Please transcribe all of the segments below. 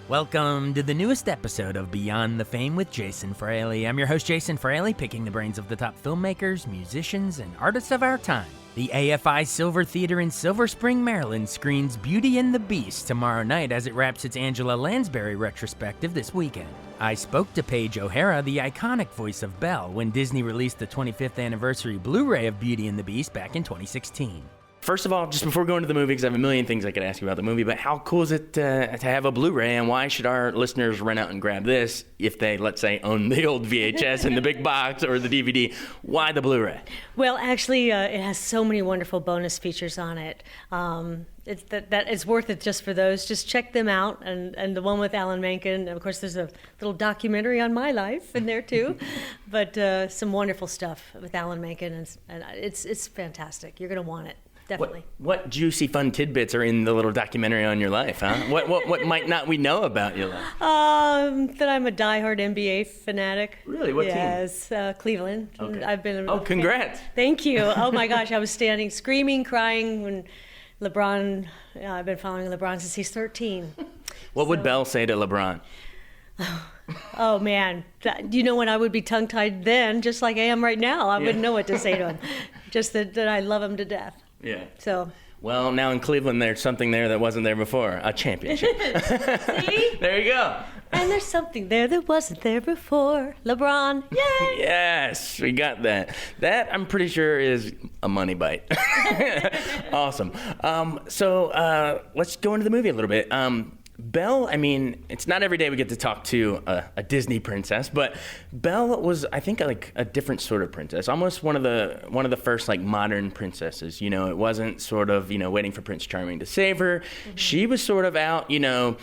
Welcome to the newest episode of Beyond the Fame with Jason Fraley. I'm your host, Jason Fraley, picking the brains of the top filmmakers, musicians, and artists of our time. The AFI Silver Theater in Silver Spring, Maryland screens Beauty and the Beast tomorrow night as it wraps its Angela Lansbury retrospective this weekend. I spoke to Paige O'Hara, the iconic voice of Belle, when Disney released the 25th anniversary Blu-ray of Beauty and the Beast back in 2016. First of all, just before going to the movie, because I have a million things I could ask you about the movie, but how cool is it to have a Blu-ray, and why should our listeners run out and grab this if they, let's say, own the old VHS and the big box or the DVD? Why the Blu-ray? Well, actually, it has so many wonderful bonus features on it. It's worth it just for those. Just check them out, and the one with Alan Menken. Of course, there's a little documentary on my life in there too, but some wonderful stuff with Alan Menken, and it's fantastic. You're going to want it. Definitely. What juicy, fun tidbits are in the little documentary on your life, huh? What might not we know about your life? That I'm a diehard NBA fanatic. Really? What team? Yes, Cleveland. Okay. I've been. Oh, congrats! Thank you. Oh my gosh, I was standing, screaming, crying when LeBron. I've been following LeBron since he's 13. What would Belle say to LeBron? Oh man, you know, when I would be tongue-tied then, just like I am right now, I wouldn't know what to say to him. Just that I love him to death. Yeah. So. Well, now in Cleveland, there's something there that wasn't there before. A championship. See? There you go. And there's something there that wasn't there before. LeBron. Yay! Yes, we got that. That, I'm pretty sure, is a money bite. Awesome. So let's go into the movie a little bit. Belle, I mean, it's not every day we get to talk to a Disney princess, but Belle was, I think, like a different sort of princess, almost one of the first like modern princesses. You know, it wasn't sort of, you know, waiting for Prince Charming to save her. Mm-hmm. She was sort of out, you know,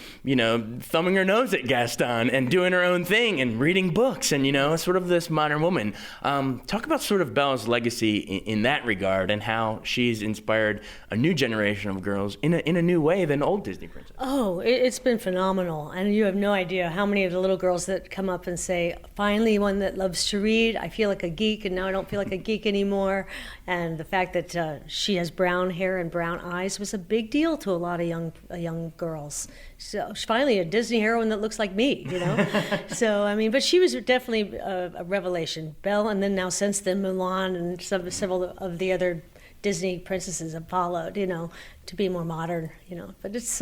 thumbing her nose at Gaston and doing her own thing and reading books and, you know, sort of this modern woman. Talk about sort of Belle's legacy in that regard and how she's inspired a new generation of girls in a new way than old Disney princesses. Oh, it's been phenomenal, and you have no idea how many of the little girls that come up and say, finally one that loves to read. I feel like a geek, and now I don't feel like a geek anymore. And the fact that she has brown hair and brown eyes was a big deal to a lot of young girls. So she's finally a Disney heroine that looks like me, you know? So, I mean, but she was definitely a revelation. Belle, and then now since then, Mulan and several of the other Disney princesses have followed, you know, to be more modern, you know. But it's...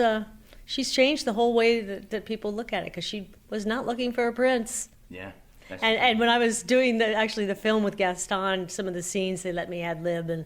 she's changed the whole way that people look at it, because she was not looking for a prince. Yeah. And when I was doing the film with Gaston, some of the scenes, they let me ad lib, and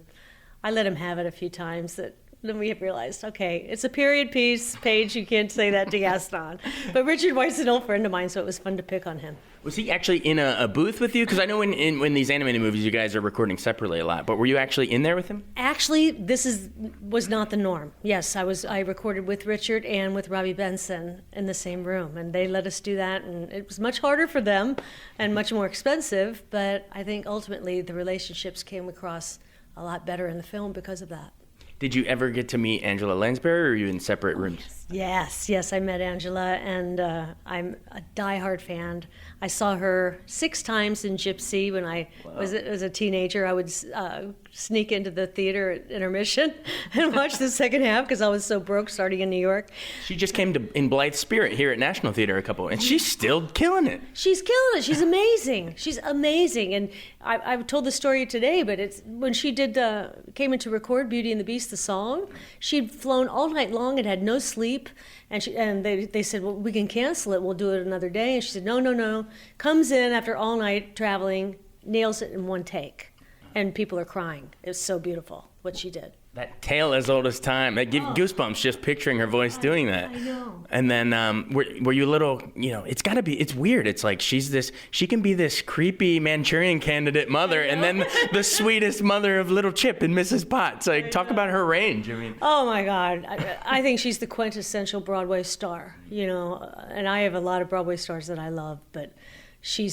I let him have it a few times. Then we realized, okay, it's a period piece, Paige, you can't say that to Gaston. But Richard White's an old friend of mine, so it was fun to pick on him. Was he actually in a booth with you? Because I know when these animated movies, you guys are recording separately a lot. But were you actually in there with him? Actually, this was not the norm. Yes, I recorded with Richard and with Robbie Benson in the same room, and they let us do that. And it was much harder for them and much more expensive. But I think ultimately the relationships came across a lot better in the film because of that. Did you ever get to meet Angela Lansbury, or were you in separate rooms? Yes, I met Angela, and I'm a diehard fan. I saw her 6 times in Gypsy when I was a teenager. I would sneak into the theater at intermission and watch the second half because I was so broke starting in New York. She just came in Blythe Spirit here at National Theater and she's still killing it. She's killing it. She's amazing. She's amazing. And I've told the story today, but it's when she came in to record Beauty and the Beast, the song, she'd flown all night long and had no sleep. And they said, well, we can cancel it. We'll do it another day. And she said, no. Comes in after all night traveling, nails it in one take. And people are crying. It's so beautiful what she did. That tale as old as time. That gives goosebumps just picturing her voice doing that. I know. And then were you a little, you know, it's weird. It's like she can be this creepy Manchurian Candidate mother and then the sweetest mother of Little Chip and Mrs. Potts. Like, talk about her range. I mean. Oh my God. I think she's the quintessential Broadway star, you know, and I have a lot of Broadway stars that I love, but she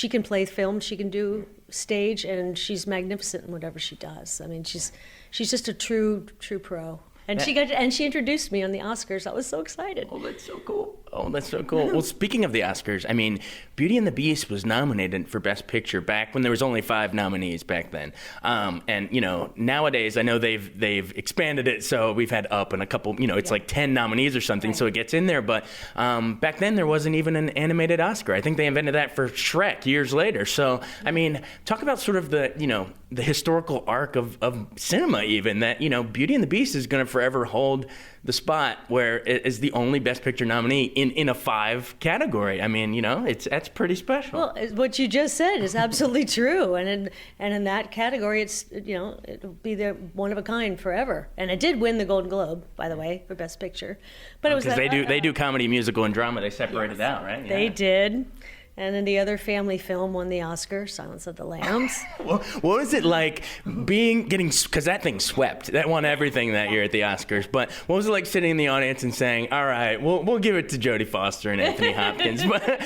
can play film, she can do stage, and she's magnificent in whatever she does. I mean, she's just a true pro. And she introduced me on the Oscars. I was so excited. Oh, that's so cool. Oh, that's so cool. Well, speaking of the Oscars, I mean, Beauty and the Beast was nominated for Best Picture back when there was only 5 nominees back then. And, you know, nowadays I know they've expanded it, so we've had Up and a couple, you know, it's like 10 nominees or something, right. So it gets in there. But back then there wasn't even an animated Oscar. I think they invented that for Shrek years later. So, I mean, talk about sort of the, you know, the historical arc of cinema even, that, you know, Beauty and the Beast is going to forever hold the spot where it is the only Best Picture nominee in a 5 category. I mean, you know, that's pretty special. Well, what you just said is absolutely true, and in that category, it's, you know, it'll be the one of a kind forever. And it did win the Golden Globe, by the way, for Best Picture. But it was because they do comedy, musical, and drama. They separated out, right? They did. And then the other family film won the Oscar, Silence of the Lambs. What was it like because that thing swept. That won everything that year at the Oscars. But what was it like sitting in the audience and saying, all right, we'll give it to Jodie Foster and Anthony Hopkins. But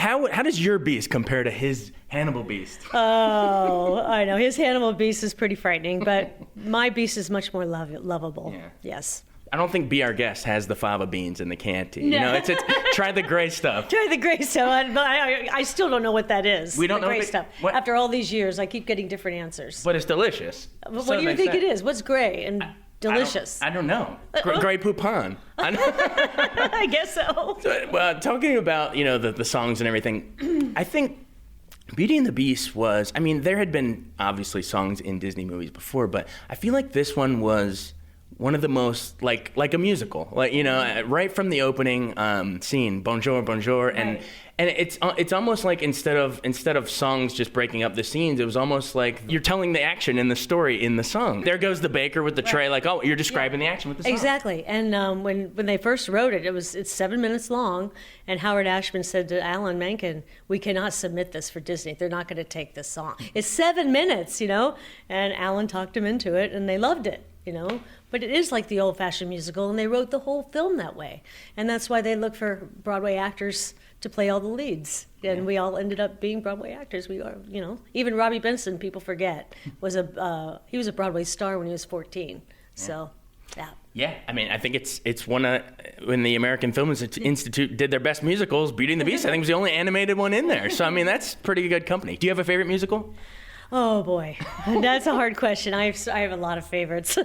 how does your Beast compare to his Hannibal Beast? Oh, I know. His Hannibal Beast is pretty frightening, but my Beast is much more lovable. Yeah. Yes. I don't think Be Our Guest has the fava beans and the Chianti. You know, it's try the gray stuff. Try the gray stuff. I still don't know what that is. We don't know gray stuff. What? After all these years, I keep getting different answers. But it's delicious. What do you think it is? What's gray and delicious? I don't know. Grey Poupon. I guess so. Well, talking about, you know, the songs and everything, I think Beauty and the Beast was, I mean, there had been obviously songs in Disney movies before, but I feel like this one was one of the most like a musical, like, you know, right from the opening scene, bonjour, bonjour, and it's almost like instead of songs just breaking up the scenes, it was almost like you're telling the action and the story in the song. There goes the baker with the tray, like, oh, you're describing the action with the song. Exactly. And when they first wrote it, it's 7 minutes long, and Howard Ashman said to Alan Menken, "We cannot submit this for Disney. They're not going to take this song. It's 7 minutes, you know." And Alan talked him into it, and they loved it. You know, but it is like the old-fashioned musical, and they wrote the whole film that way, and that's why they look for Broadway actors to play all the leads, and we all ended up being Broadway actors. We are, you know, even Robbie Benson, people forget, he was a Broadway star when he was 14. So, yeah. Yeah, I mean, I think it's one of, when the American Film Institute did their best musicals, Beauty and the Beast, I think was the only animated one in there. So, I mean, that's pretty good company. Do you have a favorite musical? Oh boy, that's a hard question. I have a lot of favorites.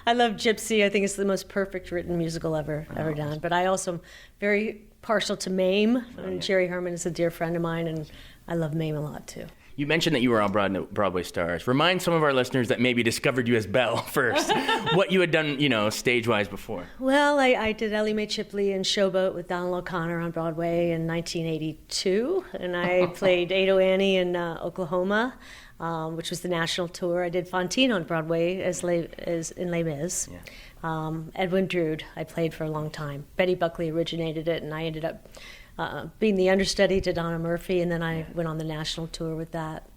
I love Gypsy. I think it's the most perfect written musical ever done. But I also am very partial to Mame. And Jerry Herman is a dear friend of mine, and I love Mame a lot too. You mentioned that you were on Broadway stars. Remind some of our listeners that maybe discovered you as Belle first, what you had done, you know, stage-wise before. Well, I did Ellie Mae Chipley in Showboat with Donald O'Connor on Broadway in 1982, and I played Ado Annie in Oklahoma, which was the national tour. I did Fantine on Broadway as in Les Mis. Yeah. Edwin Drood I played for a long time. Betty Buckley originated it, and I ended up being the understudy to Donna Murphy, and then I went on the national tour with that.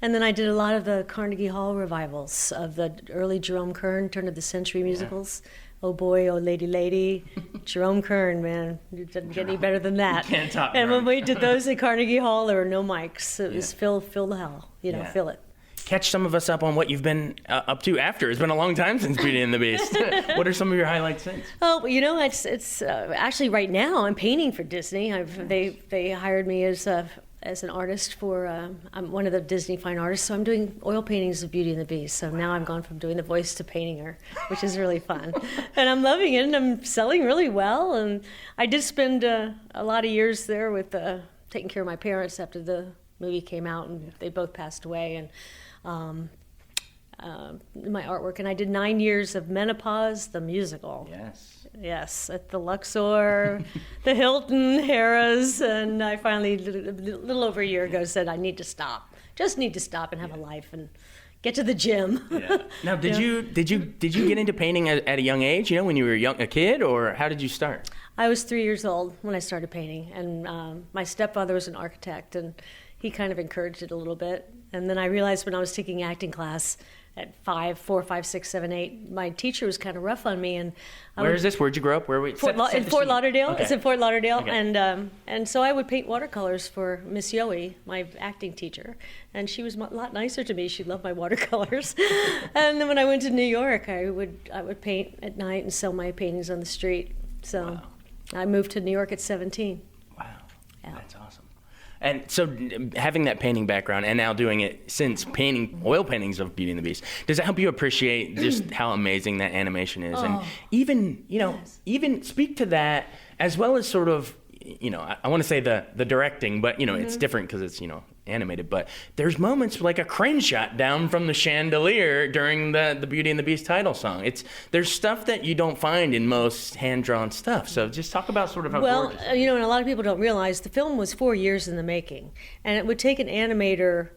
And then I did a lot of the Carnegie Hall revivals of the early Jerome Kern, turn of the century musicals. Oh Boy, Oh Lady Lady, Jerome Kern, man, it doesn't get any better than that. You can't top And when we did those at Carnegie Hall, there were no mics. It was fill the hell, you know, fill it. Catch some of us up on what you've been up to after. It's been a long time since Beauty and the Beast. What are some of your highlights since? Oh, you know, it's actually right now I'm painting for Disney. They hired me as an artist for, I'm one of the Disney Fine Artists, so I'm doing oil paintings of Beauty and the Beast. So now I've gone from doing the voice to painting her, which is really fun. And I'm loving it, and I'm selling really well. And I did spend a lot of years there with taking care of my parents after the movie came out, and they both passed away. And my artwork, and I did 9 years of Menopause, the musical. Yes, at the Luxor, the Hilton, Harrah's, and I finally, a little over a year ago, said I need to stop. Just need to stop and have a life and get to the gym. Now, did you get into painting at a young age? You know, when you were a kid, or how did you start? I was 3 years old when I started painting, and my stepfather was an architect, and he kind of encouraged it a little bit. And then I realized when I was taking acting class at 4, 5, 6, 7, 8, my teacher was kind of rough on me. And where is this? Where'd you grow up? Where were you? In Fort Lauderdale. Okay. It's in Fort Lauderdale. Okay. And so I would paint watercolors for Miss Yowie, my acting teacher. And she was a lot nicer to me. She loved my watercolors. And then when I went to New York, I would paint at night and sell my paintings on the street. So. Wow. I moved to New York at 17. Wow, Yeah. that's awesome. And so having that painting background and now doing it since painting oil paintings of Beauty and the Beast, does it help you appreciate just how amazing that animation is? And even, even speak to that as well as sort of, I want to say the directing, but, it's different because it's, animated. But there's moments like a crane shot down from the chandelier during the Beauty and the Beast title song. There's stuff that you don't find in most hand-drawn stuff. So just talk about sort of how gorgeous. And a lot of people don't realize the film was 4 years in the making. And it would take an animator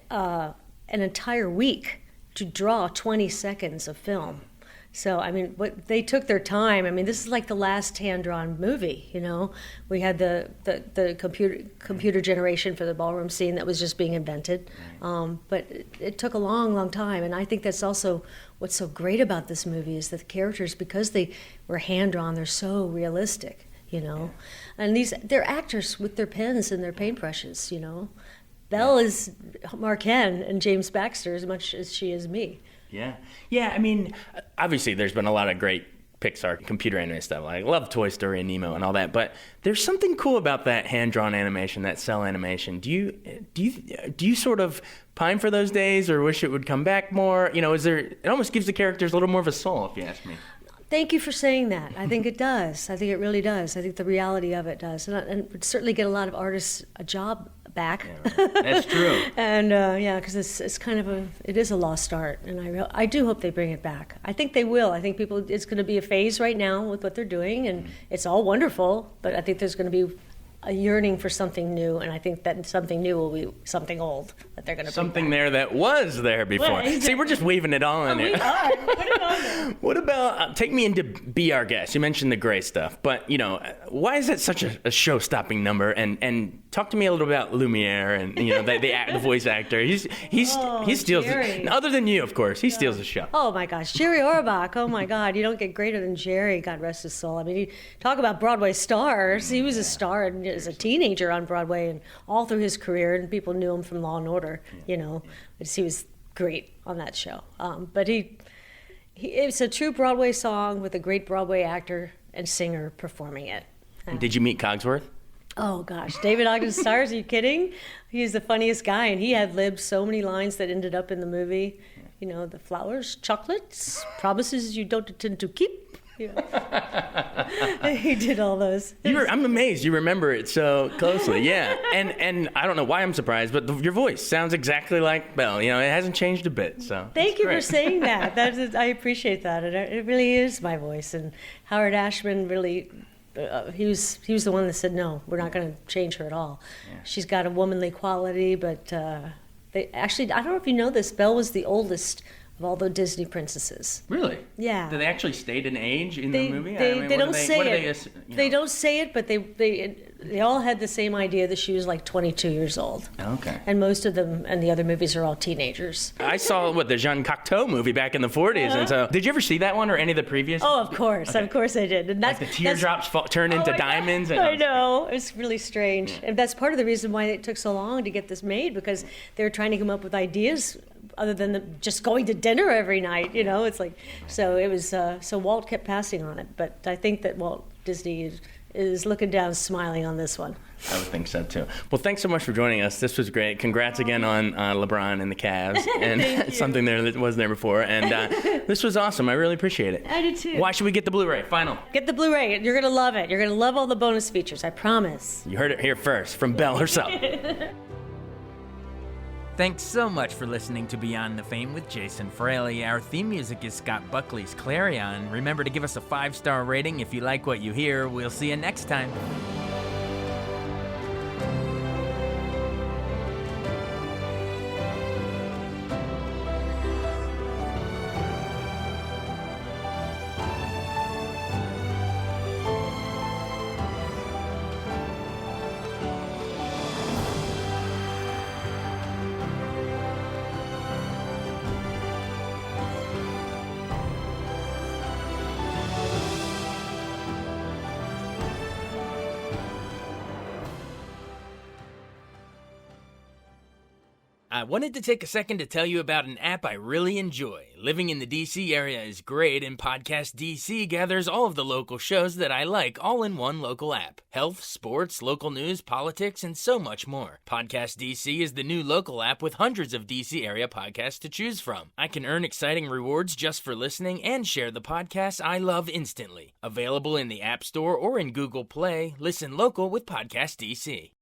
an entire week to draw 20 seconds of film. So, they took their time. This is like the last hand-drawn movie, We had the computer generation for the ballroom scene that was just being invented. But it took a long, long time. And I think that's also what's so great about this movie is that the characters, because they were hand-drawn, they're so realistic, And they're actors with their pens and their paintbrushes, Belle is Marquand and James Baxter as much as she is me. Yeah. Obviously, there's been a lot of great Pixar computer animated stuff. Like, I love Toy Story and Nemo and all that. But there's something cool about that hand-drawn animation, that cell animation. Do you sort of pine for those days, or wish it would come back more? It almost gives the characters a little more of a soul, if you ask me. Thank you for saying that. I think it does. I think it really does. I think the reality of it does, and would certainly get a lot of artists a job back. Yeah, right. That's true. And because it's kind of it is a lost art, and I do hope they bring it back. I think they will. I think it's going to be a phase right now with what they're doing, and it's all wonderful. But I think there's going to be a yearning for something new, and I think that something new will be something old that they're going to something there that was there before. Well, exactly. See, we're just weaving it all in there. We are. Put it on there. What about take me into Be Our Guest? You mentioned the gray stuff, but why is it such a show-stopping number? And talk to me a little about Lumiere and the voice actor. He steals it. Other than you, of course, he steals the show. Oh my gosh, Jerry Orbach. Oh my God, you don't get greater than Jerry. God rest his soul. Talk about Broadway stars. He was a star as a teenager on Broadway and all through his career, and people knew him from Law and Order. He was great on that show. But it's a true Broadway song with a great Broadway actor and singer performing it. Did you meet Cogsworth? Oh gosh, David Ogden Stiers, are you kidding? He's the funniest guy, and he ad-libbed so many lines that ended up in the movie. The flowers, chocolates, promises you don't intend to keep. He did all those. I'm amazed you remember it so closely. Yeah, and I don't know why I'm surprised, but your voice sounds exactly like Belle. It hasn't changed a bit. So thank you for saying that. I appreciate that. It really is my voice. And Howard Ashman really. He was the one that said, no, we're not going to change her at all. Yeah. She's got a womanly quality, but I don't know if you know this, Belle was the oldest of all the Disney princesses. Really? Yeah. Do they actually state an age in the movie? They don't say it. They don't say it, but they all had the same idea that she was like 22 years old. Okay. And most of them and the other movies are all teenagers. I saw the Jean Cocteau movie back in the 40s, and so did you ever see that one or any of the previous? Oh, of course, okay. Of course I did. And that's, like the teardrops turn into diamonds. I know, it's really strange, and that's part of the reason why it took so long to get this made, because they were trying to come up with ideas other than just going to dinner every night. It's like, so it was. So Walt kept passing on it, but I think that Walt Disney is looking down, smiling on this one. I would think so too. Well, thanks so much for joining us. This was great. Congrats again on LeBron and the Cavs, and something there that wasn't there before. And this was awesome. I really appreciate it. I did too. Why should we get the Blu-ray? Final. Get the Blu-ray. You're gonna love it. You're gonna love all the bonus features. I promise. You heard it here first from Belle herself. Thanks so much for listening to Beyond the Fame with Jason Fraley. Our theme music is Scott Buckley's Clarion. Remember to give us a 5-star rating if you like what you hear. We'll see you next time. I wanted to take a second to tell you about an app I really enjoy. Living in the DC area is great, and Podcast DC gathers all of the local shows that I like all in one local app. Health, sports, local news, politics, and so much more. Podcast DC is the new local app with hundreds of DC area podcasts to choose from. I can earn exciting rewards just for listening and share the podcasts I love instantly. Available in the App Store or in Google Play, listen local with Podcast DC.